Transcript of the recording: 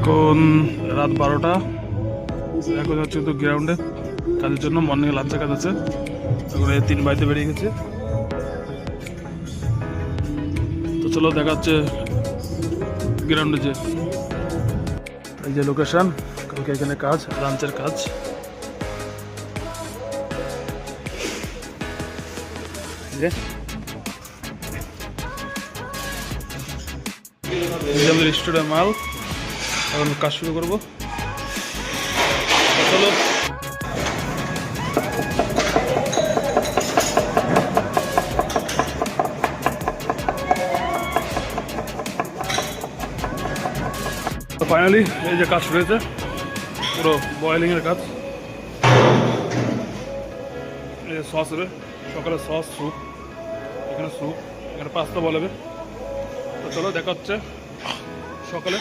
এখন রাত 12টা। এখন হচ্ছে তো গ্রাউন্ডে কাজের জন্য, মর্নিংয়ে লাঞ্চের কাজ আছে। এখন এই 3 বাড়িতে বেরিয়ে গেছে। তো চলো দেখা হচ্ছে গ্রাউন্ডে। যে এই যে লোকেশন, কালকে এখানে কাজ, লাঞ্চের কাজ। আমাদের স্টুডেন্ট মাল, এখন কাজ শুরু করবো। চলো ফাইনালি এই যে কাজ শুরু হয়েছে, পুরো বয়েলিং এর কাজ। এই যে সস হবে, সকালে সস, স্যুপ, এখানে স্যুপ, এখানে পাস্তা বলবে। তো চলো দেখা হচ্ছে সকালে।